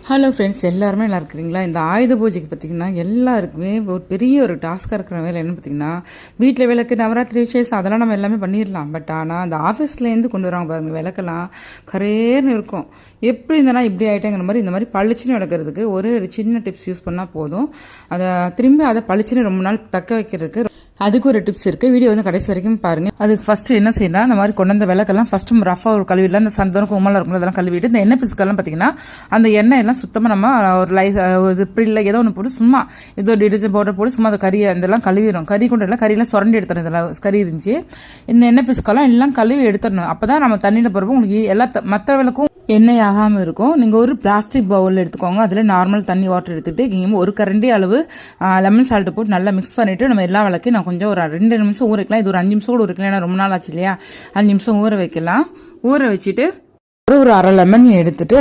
Hello friends, எல்லாருமே நல்லா இருக்கிறீங்களா? இந்த ஆயுத பூஜைக்கு பார்த்தீங்கன்னா எல்லாருக்குமே ஒரு பெரிய ஒரு டாஸ்காக இருக்கிற வேலை என்ன பார்த்தீங்கன்னா, வீட்டில் விளக்கு, நவராத்திரி விசேஷம் அதெல்லாம் நம்ம எல்லாமே பண்ணிடலாம். பட் ஆனால் அந்த ஆஃபீஸ்லேருந்து கொண்டு வராங்க பாருங்க, விளக்கெல்லாம் கரேர்னு இருக்கும். எப்படி இருந்தாலும் இப்படி ஆகிட்டேங்கிற மாதிரி இந்த மாதிரி பளிச்சுன்னு விளக்குறதுக்கு ஒரு சின்ன டிப்ஸ் யூஸ் பண்ணால் போதும். அதை திரும்பி அதை பளிச்சுன்னு ரொம்ப நாள் தக்க வைக்கிறதுக்கு அதுக்கு ஒரு டிப்ஸ் இருக்குது. வீடியோ வந்து கடைசி வரைக்கும் பாருங்கள். அதுக்கு ஃபஸ்ட்டு என்ன செய்யலாம், இந்த மாதிரி கொண்டு வந்த விளக்கெல்லாம் ஃபஸ்ட்டு ரஃபாக ஒரு கழுவிடலாம். இந்த சந்தனம் குமலாம் இருக்கும், அதெல்லாம் கழுவிட்டு இந்த எண்ணெய் பிசுக்கெல்லாம் பார்த்தீங்கன்னா அந்த எண்ணெய் எல்லாம் சுத்தமாக நம்ம ஒரு இது பிரில்ல ஏதோ ஒன்று போட்டு சும்மா ஏதோ டிடர்ஜென்ட் பவுடர் போட்டு சும்மா அந்த கறி இதெல்லாம் கழுவிடும். கறி கொண்டு எல்லாம் கறியெல்லாம் சுரண்டி எடுத்துடணும். இதெல்லாம் கறி இருந்துச்சு, இந்த எண்ணெய் பிசுக்கெல்லாம் எல்லாம் கழுவி எடுத்துடணும். அப்போ தான் நம்ம தண்ணியில் போகிறப்போ உங்களுக்கு எல்லா மற்ற விளக்கும் எண்ணெய் ஆகாமல் இருக்கும். நீங்கள் ஒரு பிளாஸ்டிக் பவுலில் எடுத்துக்கோங்க. அதில் நார்மல் தண்ணி வாட்டர் எடுத்துகிட்டு ஒரு கரண்டி அளவு லெமன் சால்ட்டு போட்டு நல்லா மிக்ஸ் பண்ணிவிட்டு நம்ம எல்லா விளக்கையும் நான் கொஞ்சம் ஒரு 2 நிமிஷம் ஊற வைக்கலாம். இது ஒரு 5 நிமிஷம் கூட ஊற வைக்கலாம், ஏன்னா ரொம்ப நாள் ஆச்சு இல்லையா. 5 நிமிஷம் ஊற வைக்கலாம். ஊற வச்சுட்டு ஒரு அரை லெமன் எடுத்துட்டு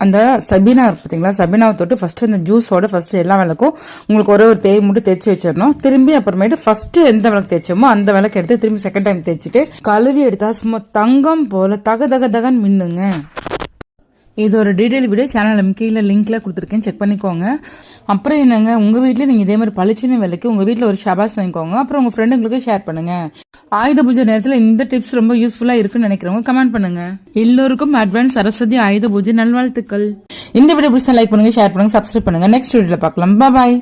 அந்த சபீனா பார்த்தீங்களா, சபீனாவை தொட்டு ஃபர்ஸ்ட் அந்த ஜூஸோட ஃபர்ஸ்ட் எல்லா விளக்கும் உங்களுக்கு ஒரு தேய் மட்டும் தேய்ச்சி வச்சிடணும். திரும்பி அப்புறமேட்டு ஃபர்ஸ்ட் எந்த விளக்கு தேய்ச்சோமோ அந்த விளக்கு எடுத்து திரும்பி செகண்ட் டைம் தேய்ச்சிட்டு கழுவி எடுத்தா சும்மா தங்கம் போல தகன்னு மின்னுங்க. இது ஒரு டீடைல் வீடியோ சேனல் கீழே லிங்க்ல கொடுத்துருக்கேன், செக் பண்ணிக்கோங்க. அப்புறம் என்னங்க, உங்க வீட்டில் நீங்க இதே மாதிரி பளிச்சுன்னு விலைக்கு உங்க வீட்டில் ஒரு ஷபாஸ் வாங்கிக்கோங்க. அப்புறம் உங்க ஃப்ரெண்டுங்களுக்கு ஷேர் பண்ணுங்க. ஆயுத பூஜை நேரத்தில் இந்த டிப்ஸ் ரொம்ப யூஸ்ஃபுல்லா இருக்குன்னு நினைக்கிறவங்க கமெண்ட் பண்ணுங்க. எல்லோருக்கும் அட்வான்ஸ் சரஸ்வதி ஆயுத பூஜை நல்வாழ்த்துக்கள். இந்த வீடியோ பிடிச்சா லைக் பண்ணுங்க, ஷேர் பண்ணுங்க, சப்ஸ்கிரைப் பண்ணுங்க. நெக்ஸ்ட் வீடியோல பார்க்கலாம். பாய்.